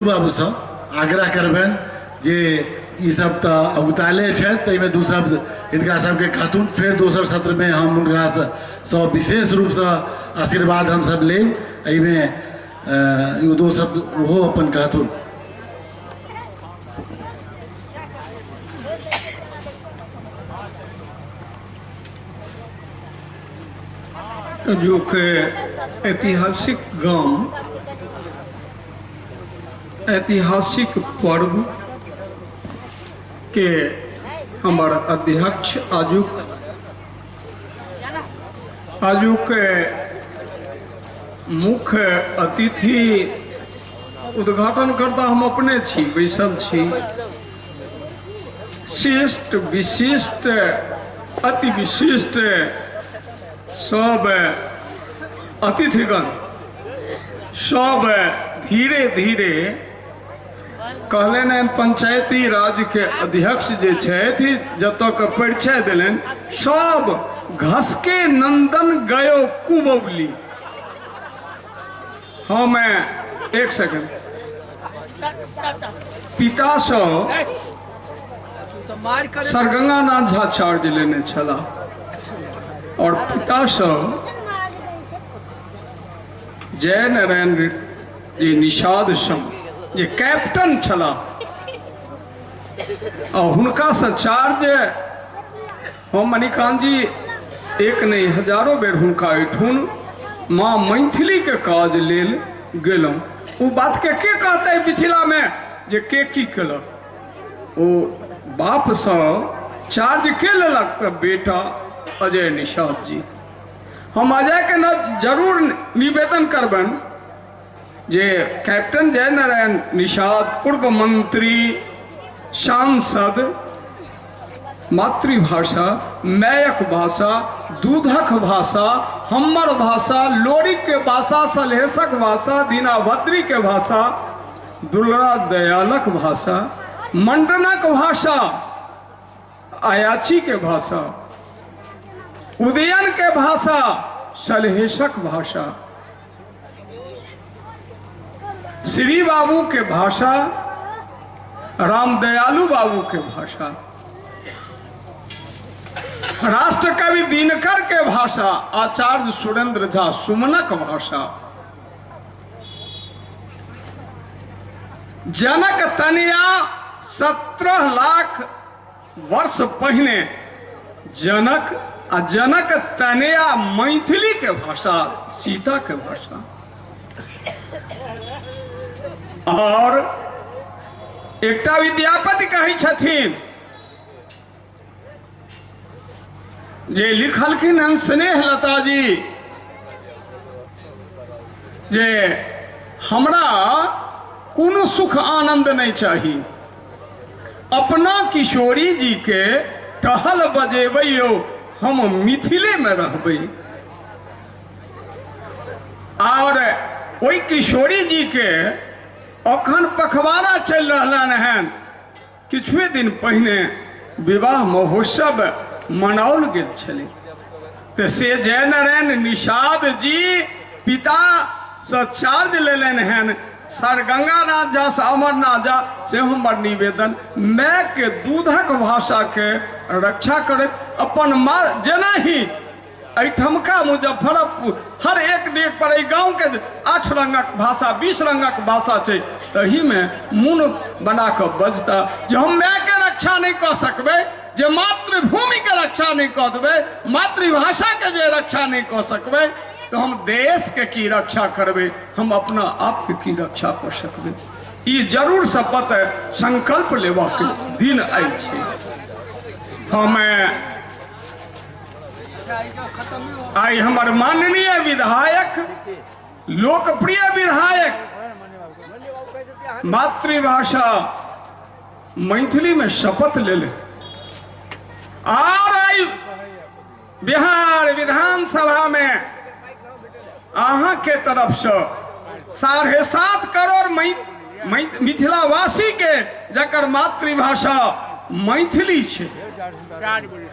बाबू सब आग्रह करबन जे ई सब तो अगुताले छे तइमे दू शब्द इनका सबके कहतून फिर दोसर सत्र में हम उनका सब विशेष रूप से आशीर्वाद हम सब लेब एहिमे यो दो शब्द वो अपन कहतून। जो के ऐतिहासिक गांव ऐतिहासिक पर्व के हमार अध्यक्ष आजुक मुख्य अतिथि उद्घाटन करता हम अपने छी बैसल छी। श्रेष्ठ विशिष्ट अति विशिष्ट सब अतिथिगण सब धीरे धीरे कहलन पंचायती राज के अध्यक्ष जे छथि जत के परिचय दिलन सब घसके नंदन गयो कुबौली। हाँ मैं एक सेकंड पिता से सरगंगानाथ झा चार्ज लेने छला और पिता से जय नारायण जी निषाद संघ जे कैप्टन छला और हुनका से चार्ज हम मणिकांत जी एक नहीं हजारों बेर हुनका एठुन माँ मैथिली के काज लेल गेलौं। वो बात के कहते मिथिला में जे के की केलक ओ बाप से चार्ज के लेलक त बेटा अजय निषाद जी। हम अजय के न जरूर निवेदन करबन जे कैप्टन जय नारायण निषाद पूर्व मंत्री सांसद मातृभाषा मैयक भाषा दूधक भाषा हमर भाषा लोरिक के भाषा सलहेशक भाषा दीनाभद्री के भाषा दुर्गा दयालक भाषा मंडनक भाषा अयाची के भाषा उदयन के भाषा सलहेशक भाषा श्री बाबू के भाषा राम दयालु बाबू के भाषा राष्ट्र कवि दिनकर के भाषा आचार्य सुरेंद्र झा सुमनक भाषा जनक तनिया 17 लाख वर्ष पहले जनक तनिया मैथिली के भाषा सीता के भाषा और एकटा विद्यापति कही छथिन जे लिखलखिन हन स्नेह लता जी जे हमरा कोनो सुख आनंद नहीं चाहिए अपना किशोरी जी के टहल बजेबैयो हम मिथिले में रहबै और ओई किशोरी जी के अखन पखवाड़ा चल रहा है किछुए दिन पहले विवाह महोत्सव मनाओल गेल छलै तो से जय नारायण निषाद जी पिता से चार्ज लेलन हैं सरगंगानाथ झा से अमरनाथ झा से हमर निवेदन माय के दूधक भाषा के रक्षा करत अपन माँ जेना ही ठमका मुजफ्फरपुर हर एक डेग पर गाँव के 8 रंगक भाषा 20 रंगक भाषा है तही में मुन बना कर बजता जो हम माय के रक्षा नहीं कर सकबे जे मातृभूमि के रक्षा नहीं कर देवे मातृभाषा के जे रक्षा नहीं कर सकबे तो हम देश के की रक्षा करबे हम अपना आप के की रक्षा कर सकबे। ये जरूर शपथ संकल्प लेवा के दिन आई छे। हमें आई हमारे माननीय विधायक लोकप्रिय विधायक मातृभाषा मैथिली में शपथ ले ले और आई बिहार विधानसभा में अहाँ के तरफ से 7.5 करोड़ मिथिलावासी के जकर मातृभाषा मैथिली छे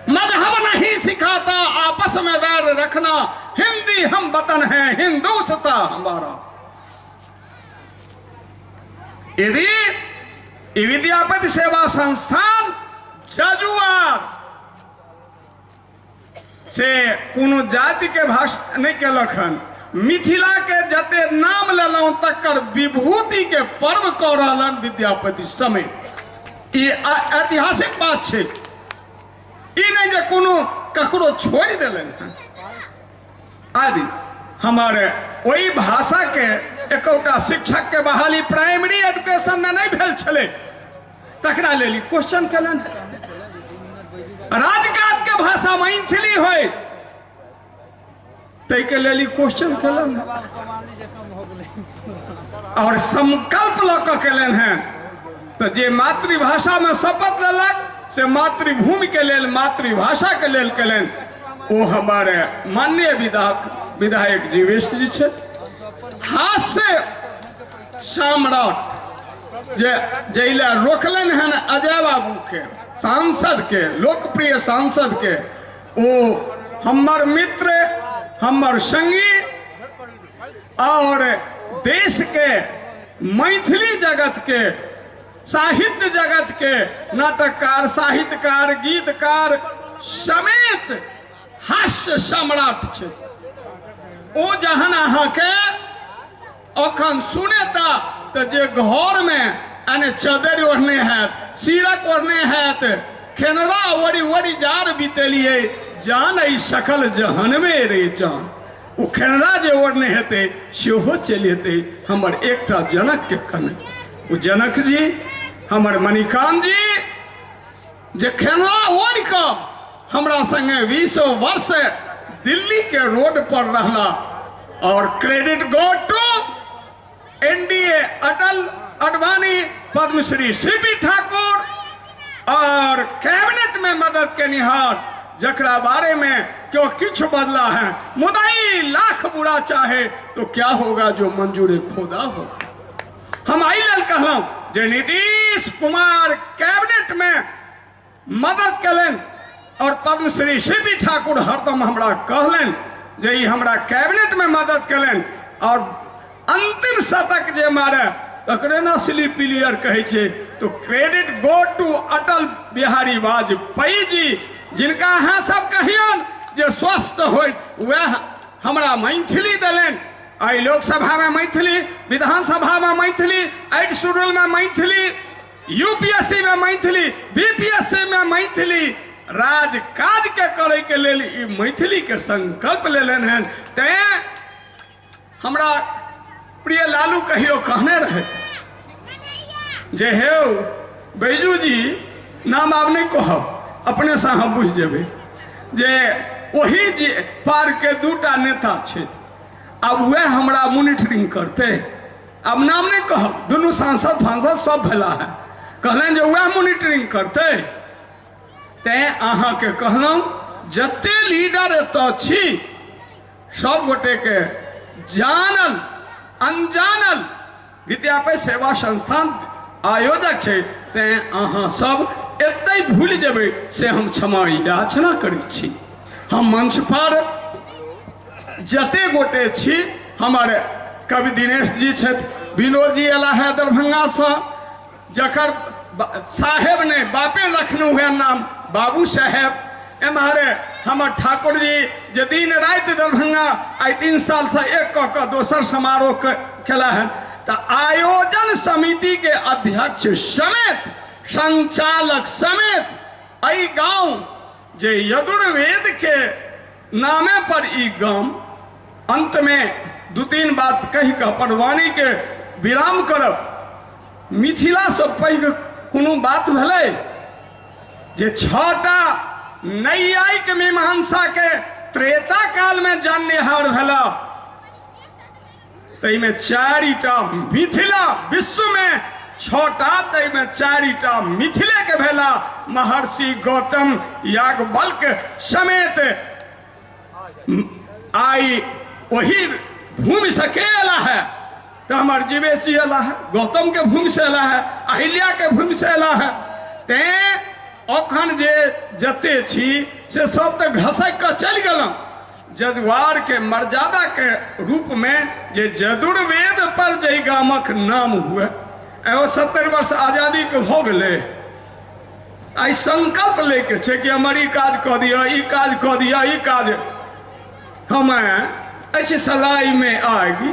मजहब नहीं सिखाता आपस में वैर रखना हिंदी हम वतन है हिंदुस्तान हमारा यदि ई विद्यापति सेवा संस्थान जजुआर से कोनो जाति के भाषा नहीं केलक हन, मिथिला के जते नाम लेलौं तकर विभूति के पर्व कऽ रहलन विद्यापति समय। ई ऐतिहासिक बात छै, ई नहीं जे कोनो ककरो छोड़ देलन हन। आदि हमारे वही भाषा के एकौटा शिक्षक के बहाली प्राइमरी एजुकेशन में नहीं भेल छले, तकरा लेली क्वेश्चन केलन। राजकाज के भाषा मैथिली होय तै के लेली क्वेश्चन केलन और संकल्प लऽ कऽ केलन हैं। तो जे मातृभाषा में शपथ लेलक से मातृभूमि के लेल, मातृभाषा के लेल केलन। वो हमारे माननीय विधायक जीवेश जी छे, हास्य सम्राट जैला रोकलन हन अजय बाबू के, सांसद के, लोकप्रिय सांसद के। वो हमर मित्र, हमर संगी और देश के मैथिली जगत के, साहित्य जगत के नाटककार, साहित्यकार, गीतकार समेत हास्य सम्राट छे। ओ जहन अहाँ के अखन सुनेता तो जे घर में अने चदर ओढ़ने हैत, सीरक ओढ़ने हैत, खेनरा ओढ़ी ओढ़ी जार बीतेलिए, जान ई सकल जहन में रे जान। वो खेनरा जे ओढ़ने हेते सेहो चल हेते हमर एकटा जनक के खने। वो जनक जी, हमर मणिकांत जी जे खेनरा ओढ़ कऽ हमरा संगे 20 वर्ष दिल्ली के रोड पर रहला। और credit go to NDA Atal Advani, Padmashri CP Thakur और कैबिनेट में मदद के निहार, जकरा बारे में क्यों कुछ बदला है। मुदाई लाख बुरा चाहे तो क्या होगा जो मंजूर खुदा हो। हम आई लाल कहलौं जे नीतीश कुमार कैबिनेट में मदद कलन और पद्मश्री सीपी ठाकुर हरदम हमरा कहलन जे ई हमरा कैबिनेट में मदद कलन। और अंतिम शतक जे मारे तकरे ना स्लिप प्लेयर कहे छे। तो credit go to Atal Bihari Vajpayee ji, जिनका अहाँ सब कहियन जे स्वस्थ हो, वह हमरा मैथिली देलन। आई लोकसभा में मैथिली, विधानसभा में मैथिली, 8 शेड्यूल में मैथिली, यूपीएससी में मैथिली, बीपीएससी में मैथिली, राज काज के करे के लेल ई मैथिली के संकल्प लेलन हैं। ते हमरा प्रिय लालू कहियो कहने रहे जे हे बैजू जी, नाम आब नहीं कहब, अपने से हम बुझ जेबे जे वही जे पार के दूटा नेता छे, अब वह हमरा मॉनिटरिंग करते। अब नाम नहीं कहब, दोनों सांसद फांसद सब भेला है, कहलन जे वह मॉनिटरिंग करते। ते अहाँ के कहलौं जते लीडर एतऽ छी सब गोटे के जानल अनजानल विद्यापति सेवा संस्थान आयोजक छे, ते अहाँ सब एते भूल जेबै से हम क्षमा याचना करै छी। हम मंच पर जते गोटे छी, हमारे कवि दिनेश जी छथि, विनोद जी एला है दरभंगा से, जकर साहेब ने बापे रखने हुए नाम बाबू साहेब। एम्हरे हमर ठाकुर जी जे दिन राति दरभंगा आई 3 साल से एक कऽ दोसर समारोह केला है। तो आयोजन समिति के अध्यक्ष समेत, संचालक समेत, अई गांव जे यजुर्वेद के नामे पर ई गांव, अंत में 2-3 बात कहि कऽ परवानी के विराम करब। मिथिला से पैघ कोनो बात भेलै जे 6टा नैयायिक मीमांसा के त्रेता काल में जाननिहार भेला, तैमे 4टा मिथिला विश्व में 6टा, तैमे 4टा मिथिले के भेला। महर्षि गौतम याज्ञवल्क्य समेत आई वही भूमि से के अला है, तो हमार जीवेश जी अला है, गौतम के भूमि से अला है, अहिल्या के भूमि से अला है। ते अखन जे जते छी से सब तो घसक के चल गलौं। जजुआर के मर्यादा के रूप में जे यजुर्वेद पर जे गामक नाम हुए, एगो 70 वर्ष आजादी के हो गए, आई संकल्प लेके छे कि हमारी काज कह दिया, ई काज कह दिया, ई काज हमें ऐसी सलाई में आएगी।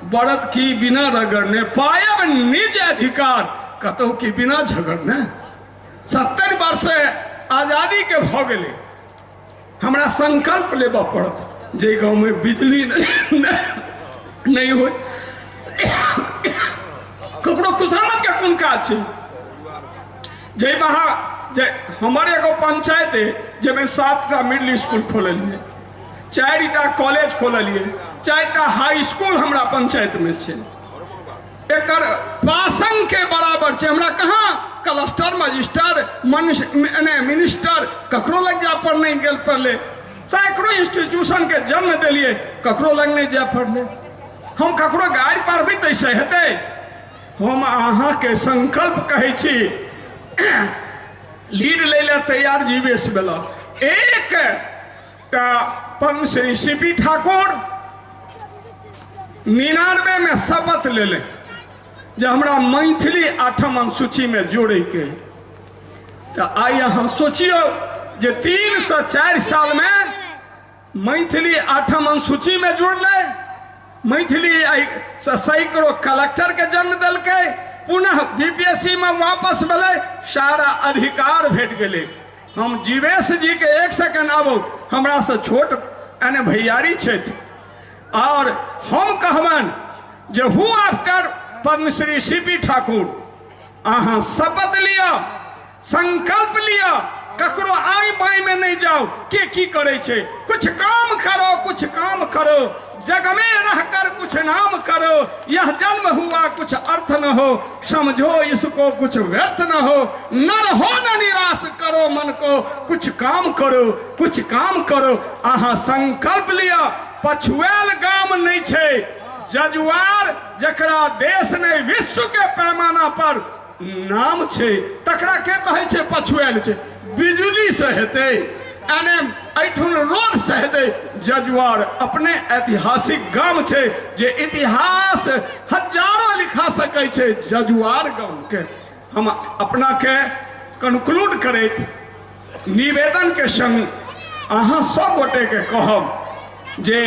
बरत की बिना रगड़ने पायब निज अधिकार, कतौ की बिना झगड़ने। 70 वर्ष आजादी के भ गए, हमरा संकल्प लेबा पड़त जे गाँव में बिजली नहीं हो, ककरो खुशामद के कोन काज छै। जे वहाँ जे हमारे एगो पंचायत है जेमें 7टा मिडिल स्कूल खोलिए, 4टा कॉलेज खोलिए, 4टा हाई स्कूल हमरा पंचायत में छे। एकर पासन के बराबर छे। हमरा कहाँ क्लस्टर मजिस्टर मिनिस्टर ककरो लग जा पर नहीं गेल पड़ले। सैकड़ों इंस्टीट्यूशन के जन्म दिलिए, ककरो लग नहीं जा पड़ले। हम ककरो गाड़ी पर भी तैसे हेतै। हम अहाँ के संकल्प कहै छी, लीड ले ले तैयार जीवेश बेला। एक पद्मश्री सीपी ठाकुर 99 में शपथ ले ले जे हमरा मैथिली 8म अनुसूची में जोड़े के। तो आई अहाँ सोचियो जे 3 से 4 साल में मैथिली 8म अनुसूची में जोड़ ले। मैथिली सैकड़ों कलेक्टर के जन्म दिल के, पुनः बीपीएससी में वापस भेले, सारा अधिकार भेट गए। हम जीवेश जी के 1 सेकंड आबो, हमरा से छोट एने भैयारी छथि, और हम कहबन जे हु आफ्टर पद्मश्री सीपी ठाकुर अहाँ शपथ लिया, संकल्प लिया, ककरो आई बाई में नहीं जाओ के की करे छे। कुछ काम करो, कुछ काम करो, जग में रहकर कुछ नाम करो। यह जन्म हुआ कुछ अर्थ न हो, समझो इसको कुछ व्यर्थ न हो। नर हो न निराश करो मन को, कुछ काम करो, कुछ काम करो। अहाँ संकल्प लिया। पछुएल गाम नहीं छे, जजुआर जकरा देश ने विश्व के पैमाना पर नाम छे, तकरा के कहे छे पछुएल छे। बिजली से हेते, एठुन रोड से हेते। जजुआर अपने ऐतिहासिक गाम छे जे इतिहास हजारों लिखा सकै छे। जजुआर गाम के हम अपना के कंक्लूड करैत निवेदन के संग अहाँ सब गोटे के कहब जे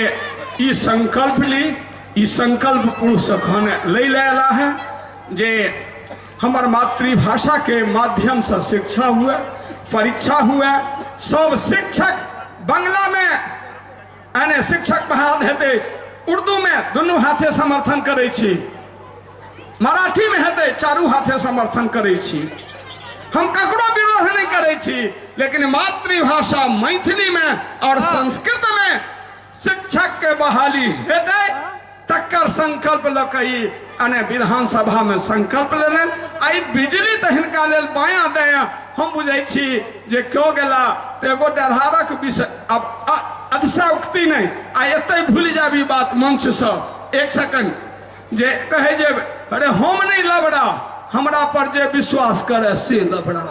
ई संकल्प ली। ई संकल्प पुरुष अखन ले लेला है जे हमार मातृभाषा के माध्यम से शिक्षा हुए, परीक्षा हुए। सब शिक्षक बंगला में आने शिक्षक बहाल हेते, उर्दू में दोनों हाथे समर्थन करे छी, मराठी में हेते चारू हाथे समर्थन करे छी। हम ककरो विरोध नहीं करे छी, लेकिन मातृभाषा मैथिली में और संस्कृत में शिक्षक के बहाली हेते, तकर संकल्प लकई अने विधानसभा में संकल्प लेलन। आई बिजली तो हिनका लेल बाया दया हम बुझे छी जे क्यों गेला तो एगो डरहारक विषय अब अतिशयोक्ति नहीं। आ एते भूल जाबी बात मंच से 1 सेकंड जे कहे जे अरे हम नहीं लबड़ा, हमरा पर जे विश्वास करे से लबड़ा।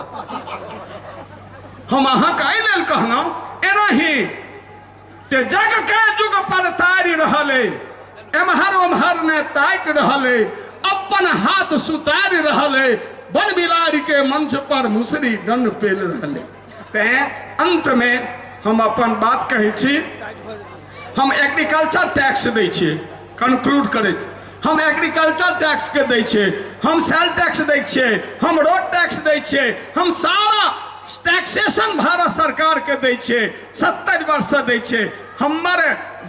हम अहाँ का लेल कहना एना ही ते जग के जुग पर तारी रहले, एमहर ओमहर ने ताक रहले, अपन हाथ सुतार रहले, बन बिलारी के मंच पर मुसरी दंड पेल रहले। ते अंत में हम अपन बात कहे छी। हम एग्रीकल्चर टैक्स दै छियै, कंक्लूड करे। हम एग्रीकल्चर टैक्स के दै छियै, हम सेल टैक्स दै छियै, हम रोड टैक्स दै छियै, हम सारा टैक्सेशन भारत सरकार के दै छियै। 70 वर्ष से दै छियै। हमर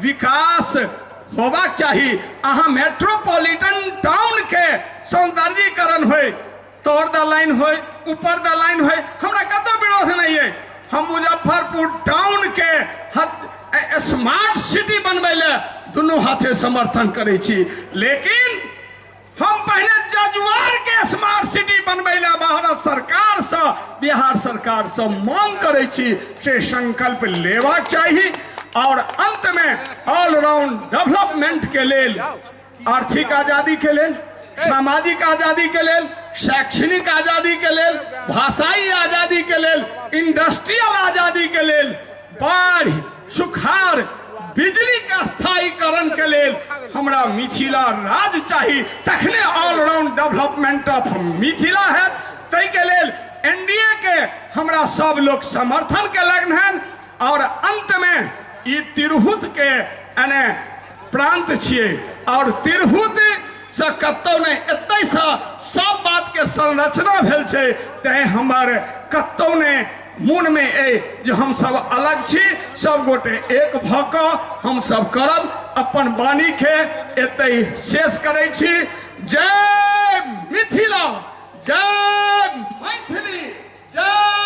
विकास होबाक चाहिए। अहाँ मेट्रोपॉलिटन टाउन के सौंदर्यीकरण होय, तोड़ द लाइन होय, ऊपर द लाइन होय, हमरा कतौ विरोध नहीं है। हम मुजफ्फरपुर टाउन के स्मार्ट सिटी बनबै ले दोनों हाथे समर्थन करे छी, लेकिन हम पहले जजुआर के स्मार्ट सिटी बनबै ले भारत सरकार से, बिहार सरकार से मांग करे छी से संकल्प लेबाक चाहिए। और अंत में ऑलराउंड डेवलपमेंट के लेल, आर्थिक आजादी के लेल, सामाजिक आजादी के लेल, शैक्षणिक आजादी के लेल, भाषाई आजादी के लेल, इंडस्ट्रियल आजादी के लेल, बाढ़, सुखाड़, बिजली के स्थायीकरण के लेल हमरा मिथिला राज चाही, तखने ऑलराउंड डेवलपमेंट ऑफ मिथिला है। तै के लेल एनडीए के हमरा सब लोग समर्थन के लगन हैं। और अंत में ई तिरहुत के यानी प्रांत छिए और तिरहुत से कतौ नहीं एतै से सब बात के संरचना भेल छै। तै हमर कतौ नहीं मन में ए जो हम सब अलग छी, सब गोटे एक भ क हम सब करब। अपन वाणी के एतै शेष करै छी। जय मिथिला, जय मैथिली, जय